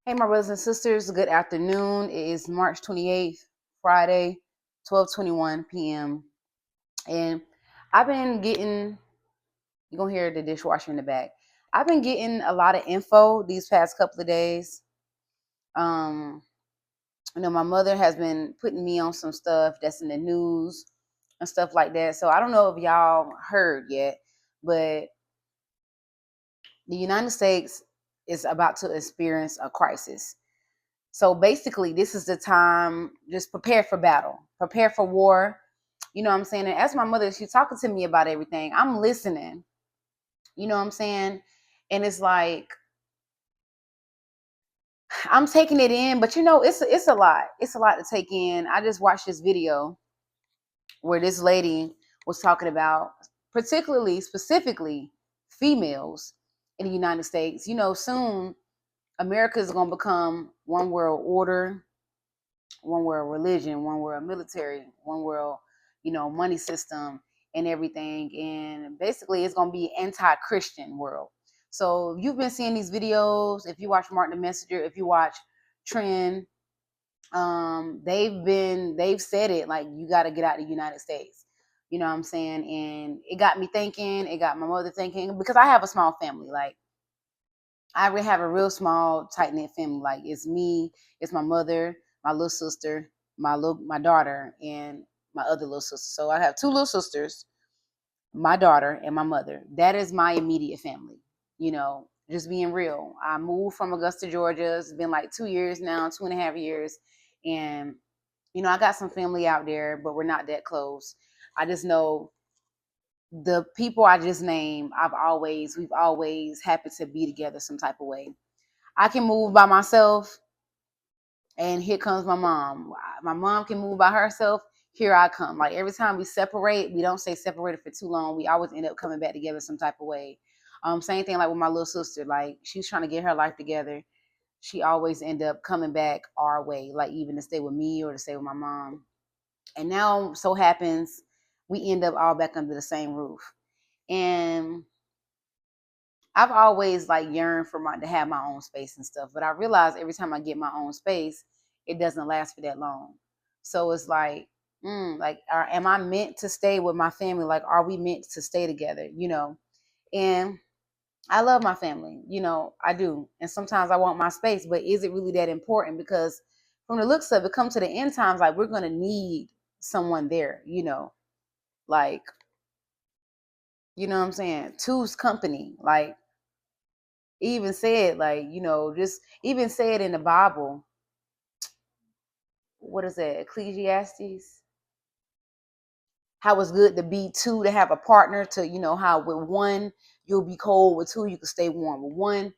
Hey, my brothers and sisters, good afternoon. It is March 28th, Friday, 12:21 p.m. And I've been getting, you're going to hear the dishwasher in the back. I've been getting a lot of info these past couple of days. Um, my mother has been putting me on some stuff that's in the news and stuff like that. So I don't know if y'all heard yet, but the United States is about to experience a crisis. So basically, this is the time, just prepare for battle, prepare for war. You know what I'm saying? And as my mother, she's talking to me about everything. I'm listening. You know what I'm saying? And it's like I'm taking it in, but it's a lot. It's a lot to take in. I just watched this video where this lady was talking about particularly specifically females in the United States. Soon America is going to become one world order, one world religion, one world military, one world, money system and everything. And basically it's gonna be anti-Christian world. So you've been seeing these videos. If you watch Mark the Messenger, if you watch Trend, they've said it like you gotta get out of the United States. You know what I'm saying? And it got me thinking, it got my mother thinking, because I have a small family. Like I really have a real small, tight knit family. Like it's me, it's my mother, my little sister, my daughter, and my other little sister. So I have two little sisters, my daughter, and my mother. That is my immediate family. Just being real. I moved from Augusta, Georgia. It's been like 2 years now, 2.5 years, and I got some family out there, but we're not that close. I just know the people I just named. We've always happened to be together some type of way. I can move by myself, and here comes my mom. My mom can move by herself. Here I come. Like every time we separate, we don't stay separated for too long. We always end up coming back together some type of way. Same thing like with my little sister. Like she's trying to get her life together. She always end up coming back our way, like even to stay with me or to stay with my mom. And now so happens we end up all back under the same roof. And I've always like yearned for to have my own space and stuff, but I realize every time I get my own space, it doesn't last for that long. So it's like, am I meant to stay with my family? Like, are we meant to stay together? And I love my family. I do, and sometimes I want my space, but is it really that important? Because from the looks of it, come to the end times, like we're gonna need someone there. Like what I'm saying, two's company, like even said, like, just even said in the Bible, what is that, Ecclesiastes? How it's good to be two, to have a partner, to, how with one, you'll be cold, with two, you can stay warm. With one,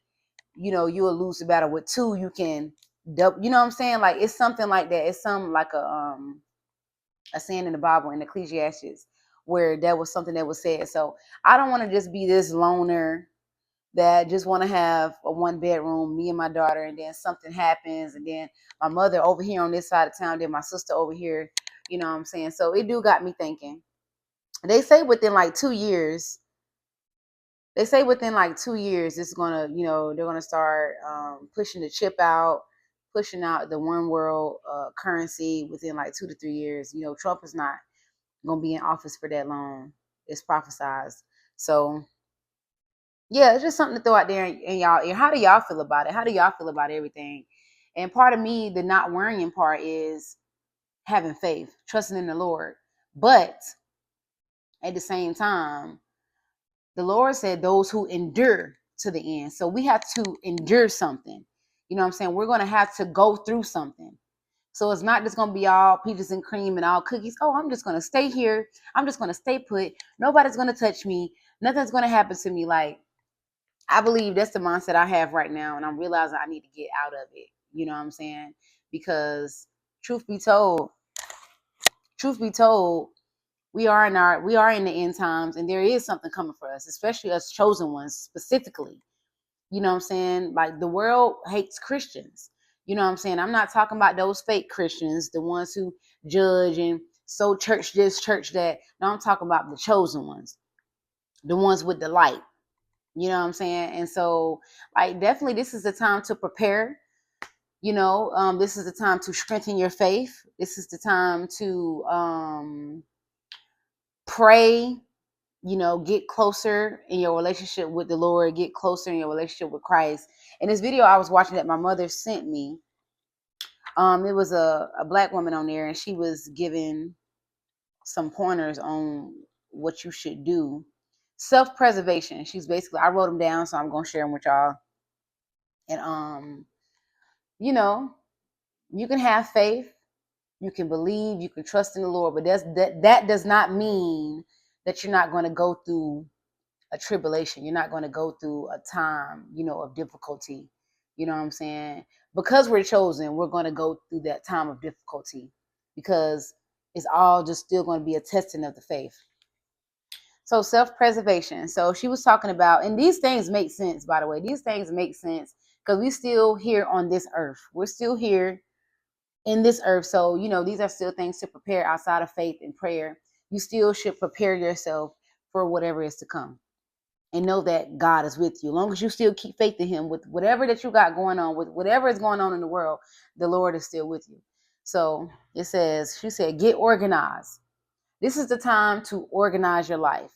you'll lose the battle. With two, you can, you know what I'm saying? Like, it's something like that. It's something like a saying in the Bible, in Ecclesiastes, where that was something that was said. So I don't want to just be this loner that just want to have a one bedroom, me and my daughter, and then something happens, and then my mother over here on this side of town, then my sister over here. You know what I'm saying? So it do got me thinking. They say within like 2 years, it's gonna, they're gonna start pushing the chip out, pushing out the one world currency within like 2 to 3 years. Trump is not gonna be in office for that long. It's prophesized. So yeah, it's just something to throw out there in y'all ear. How do y'all feel about it? How do y'all feel about everything? And part of me, the not worrying part, is having faith, trusting in the Lord. But at the same time, the Lord said those who endure to the end. So we have to endure something. You know what I'm saying? We're going to have to go through something. So it's not just going to be all peaches and cream and all cookies. Oh, I'm just going to stay here. I'm just going to stay put. Nobody's going to touch me. Nothing's going to happen to me. Like, I believe that's the mindset I have right now, and I'm realizing I need to get out of it. You know what I'm saying? Because truth be told, truth be told, we are in the end times, and there is something coming for us, especially us chosen ones specifically. You know what I'm saying? Like the world hates Christians. You know what I'm saying? I'm not talking about those fake Christians, the ones who judge and so church this, church that. No, I'm talking about the chosen ones, the ones with the light. You know what I'm saying? And so, like, definitely this is the time to prepare. This is the time to strengthen your faith. This is the time to pray, get closer in your relationship with the Lord, get closer in your relationship with Christ. In this video I was watching that my mother sent me, it was a black woman on there, and she was giving some pointers on what you should do. Self-preservation. She's basically, I wrote them down, so I'm going to share them with y'all. And, you know, you can have faith, you can believe, you can trust in the Lord, but that does not mean that you're not going to go through a tribulation. You're not going to go through a time, of difficulty. You know what I'm saying? Because we're chosen, we're going to go through that time of difficulty, because it's all just still going to be a testing of the faith. So self-preservation. So she was talking about, and these things make sense, by the way. These things make sense because we still here on this earth. We're still here in this earth. So, these are still things to prepare outside of faith and prayer. You still should prepare yourself for whatever is to come, and know that God is with you. As long as you still keep faith in him with whatever that you got going on, with whatever is going on in the world, the Lord is still with you. So she said, get organized. This is the time to organize your life.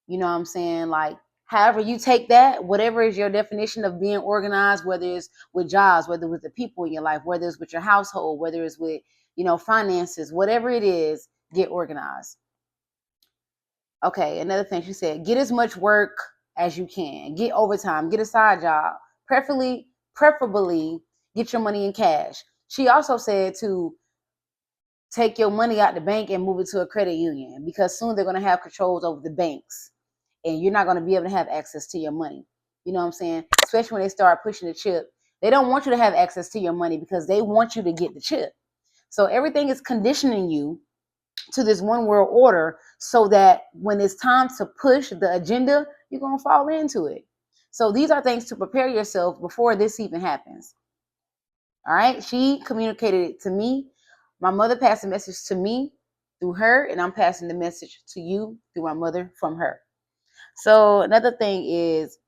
You know what I'm saying? Like, however you take that, whatever is your definition of being organized, whether it's with jobs, whether it's with the people in your life, whether it's with your household, whether it's with, finances, whatever it is, get organized. Okay, another thing she said, get as much work as you can. Get overtime, get a side job. Preferably get your money in cash. She also said to take your money out the bank and move it to a credit union, because soon they're going to have controls over the banks, and you're not going to be able to have access to your money. You know what I'm saying? Especially when they start pushing the chip. They don't want you to have access to your money because they want you to get the chip. So everything is conditioning you to this one world order, so that when it's time to push the agenda, you're going to fall into it. So these are things to prepare yourself before this even happens. All right. She communicated it to me. My mother passed the message to me through her, and I'm passing the message to you through my mother from her. So another thing is,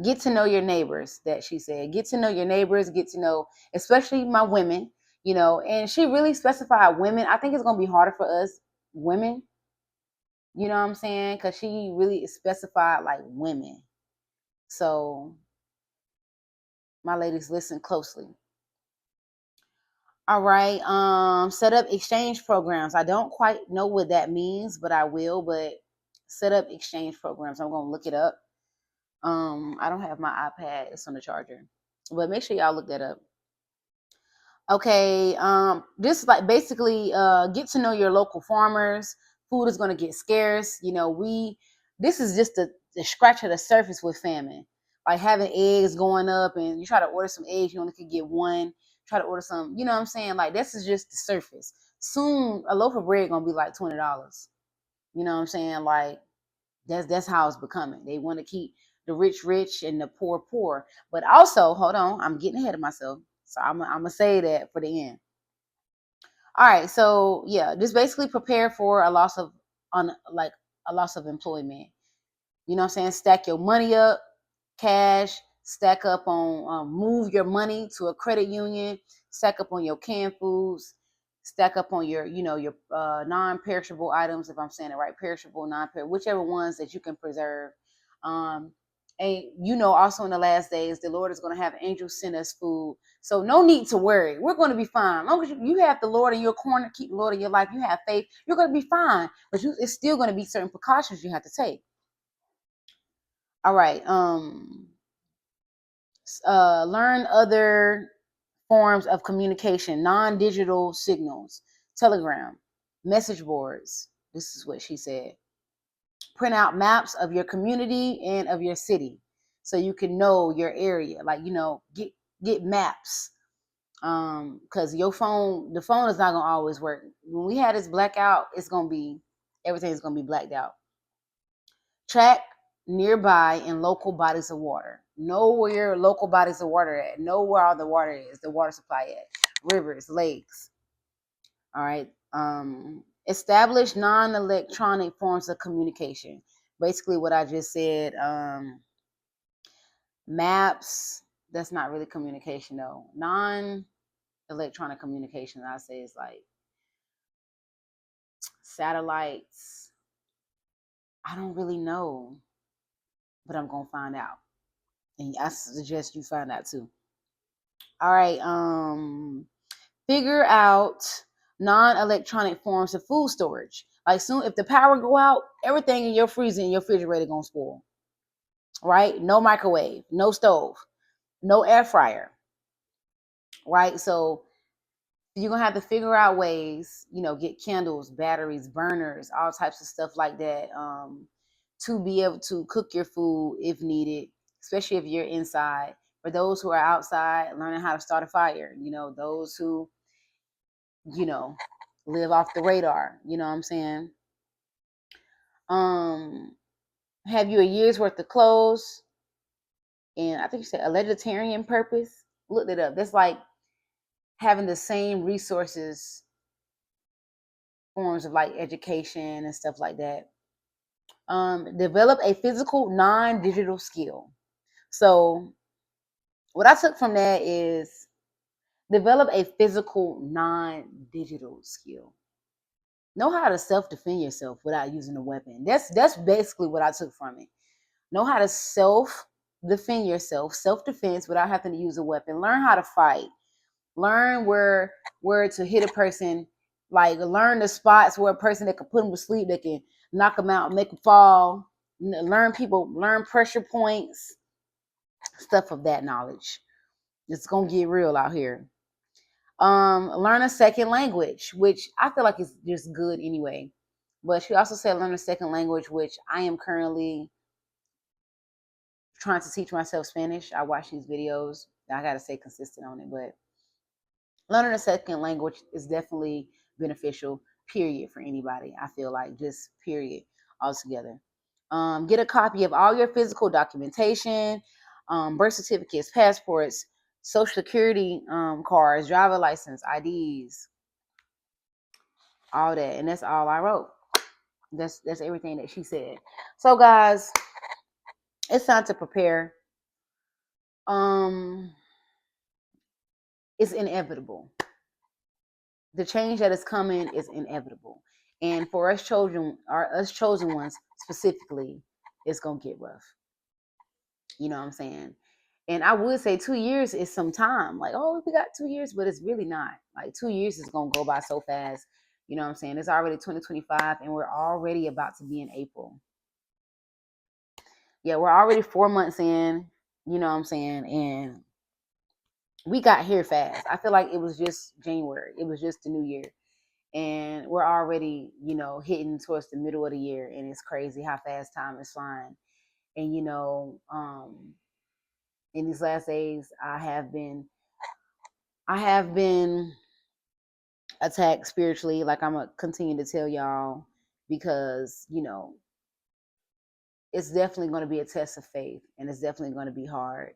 get to know your neighbors, that she said. Get to know your neighbors, get to know, especially my women, and she really specified women. I think it's going to be harder for us women, you know what I'm saying? Because she really specified like women. So my ladies, listen closely. All right. Set up exchange programs. I don't quite know what that means, but I will. But set up exchange programs. I'm going to look it up. I don't have my iPad. It's on the charger. But make sure y'all look that up. Okay. This like basically get to know your local farmers. Food is going to get scarce. This is just the scratch of the surface with famine. Like having eggs going up, and you try to order some eggs, you only could get one. Try to order some, you know what I'm saying? Like, this is just the surface. Soon a loaf of bread gonna be like $20. You know what I'm saying? Like, that's how it's becoming. They want to keep the rich rich and the poor poor. But also, hold on, I'm getting ahead of myself. So I'm gonna say that for the end. All right, so yeah, just basically prepare for a loss of employment. You know what I'm saying? Stack your money up, cash, stack up on, move your money to a credit union, stack up on your canned foods, stack up on your non-perishable items, if I'm saying it right, perishable, non-perishable, whichever ones that you can preserve. And also in the last days, the Lord is going to have angels send us food. So no need to worry. We're going to be fine. As long as you have the Lord in your corner, keep the Lord in your life, you have faith, you're going to be fine. But it's still going to be certain precautions you have to take. All right. Learn other forms of communication, non-digital signals, Telegram, message boards. This is what she said. Print out maps of your community and of your city, so you can know your area. Like, get maps. Because the phone is not gonna always work. When we have this blackout, everything's gonna be blacked out. Track nearby and local bodies of water. Know where your local bodies of water at. Know where all the water is, the water supply at. Rivers, lakes. All right. Establish non-electronic forms of communication. Basically what I just said. Maps, That's not really communication though. Non-electronic communication, I say, is like satellites. I don't really know, but I'm gonna find out, and I suggest you find out too. All right. Figure out non-electronic forms of food storage. Like soon, if the power go out, everything in your freezer and your refrigerator gonna spoil. Right? No microwave, no stove, no air fryer. Right? So you're gonna have to figure out ways, get candles, batteries, burners, all types of stuff like that, to be able to cook your food if needed, especially if you're inside. For those who are outside, learning how to start a fire. Those who, you know, live off the radar. You know what I'm saying? Have you a year's worth of clothes? And I think you said a vegetarian purpose. Looked it up. That's like having the same resources, forms of like education and stuff like that. Develop a physical non-digital skill. So what I took from that is develop a physical non-digital skill. Know how to self-defend yourself without using a weapon. That's basically what I took from it. Know how to self-defend yourself, self-defense without having to use a weapon. Learn how to fight. Learn where to hit a person. Like learn the spots where a person that can put them to sleep, that can knock them out, make them fall. Learn pressure points, stuff of that knowledge. It's gonna get real out here. Learn a second language, which I feel like is just good anyway. But she also said learn a second language, which I am currently trying to teach myself Spanish. I watch these videos. I gotta stay consistent on it, but learning a second language is definitely beneficial, period, for anybody. I feel like just period altogether. Get a copy of all your physical documentation, birth certificates, passports, social security cards, driver license, IDs, all that. And that's all I wrote. That's everything that she said. So guys, it's time to prepare. It's inevitable. The change that is coming is inevitable. And for us chosen ones specifically, it's gonna get rough. You know what I'm saying? And I would say 2 years is some time. Like, oh, we got 2 years, but it's really not. Like 2 years is gonna go by so fast. You know what I'm saying? It's already 2025 and we're already about to be in April. Yeah, we're already 4 months in, you know what I'm saying? And we got here fast. I feel like it was just January. It was just the new year. And we're already, hitting towards the middle of the year, and it's crazy how fast time is flying. And in these last days, I have been attacked spiritually, like I'm gonna continue to tell y'all, because it's definitely going to be a test of faith, and it's definitely going to be hard.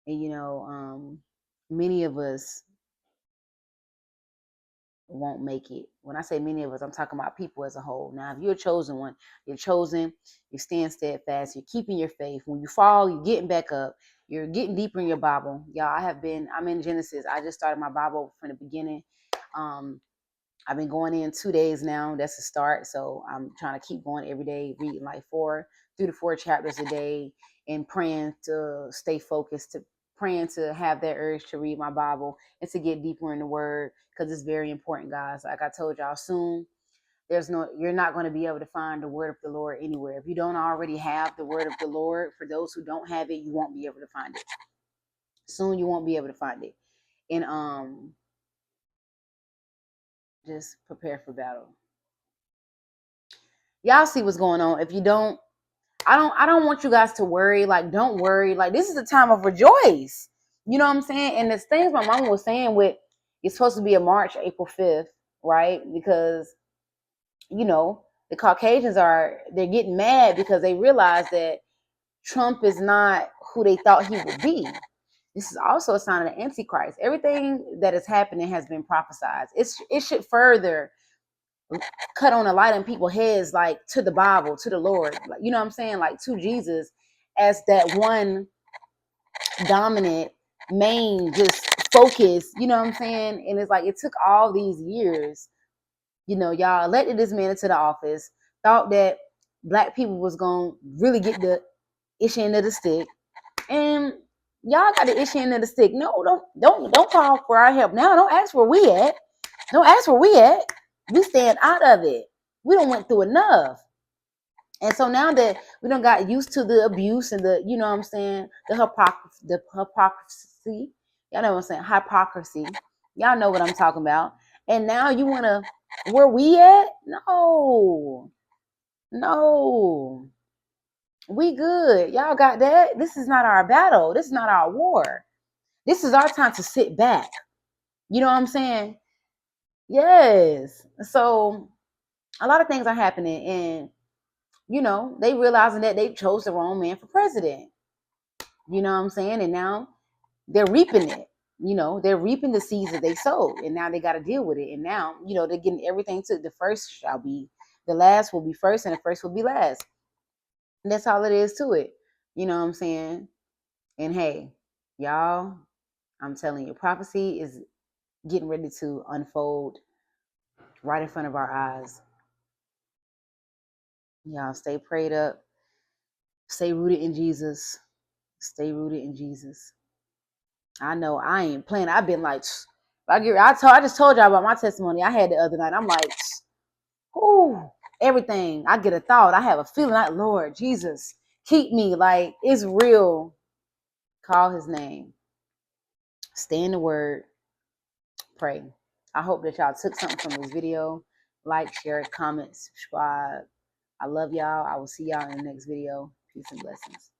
And many of us won't make it. When I say many of us, I'm talking about people as a whole. Now, if you're a chosen one, you're chosen, you're staying steadfast, you're keeping your faith. When you fall, you're getting back up, you're getting deeper in your Bible. Y'all, I'm in Genesis. I just started my Bible from the beginning. I've been going in 2 days now. That's a start. So I'm trying to keep going every day, reading like 3 to 4 chapters a day, and praying to stay focused, to praying to have that urge to read my Bible and to get deeper in the word, because it's very important, guys. Like I told y'all, soon you're not going to be able to find the word of the Lord anywhere. If you don't already have the word of the Lord, for those who don't have it, you won't be able to find it. Soon you won't be able to find it. And just prepare for battle. Y'all see what's going on. If you don't, I don't want you guys to worry. Like, don't worry. Like, this is the time of rejoice. You know what I'm saying? And the things my mama was saying with, it's supposed to be a March, April 5th, right? Because, the Caucasians they're getting mad because they realize that Trump is not who they thought he would be. This is also a sign of the Antichrist. Everything that is happening has been prophesied. It should further cut on a light in people's heads, like to the Bible, to the Lord, like, you know what I'm saying, like to Jesus as that one dominant main just focus, you know what I'm saying? And it's like it took all these years, you know, y'all elected this man into the office, thought that black people was gonna really get the issue end of the stick, and y'all got the issue end of the stick. No, don't call for our help now. Don't ask where we at. Don't ask where we at. We stand out of it. We don't went through enough. And so now that we don't got used to the abuse and the, you know what I'm saying, the hypocrisy. Y'all know what I'm saying? Hypocrisy. Y'all know what I'm talking about. And now you want to, where we at? No. No. We good. Y'all got that? This is not our battle. This is not our war. This is our time to sit back. You know what I'm saying? Yes. So a lot of things are happening, and you know, they realizing that they chose the wrong man for president. You know what I'm saying? And now they're reaping it. You know, they're reaping the seeds that they sowed, and now they got to deal with it. And now, you know, they're getting everything to the first shall be, the last will be first, and the first will be last. And that's all it is to it. You know what I'm saying? And hey, y'all, I'm telling you, prophecy is getting ready to unfold right in front of our eyes. Y'all stay prayed up, stay rooted in Jesus, stay rooted in Jesus. I know I ain't playing. I've been like, I just told y'all about my testimony I had the other night. I'm like, ooh, everything. I get a thought. I have a feeling like, Lord Jesus, keep me. Like, it's real. Call his name. Stay in the word. Pray. I hope that y'all took something from this video. Like, share, comment, subscribe. I love y'all. I will see y'all in the next video. Peace and blessings.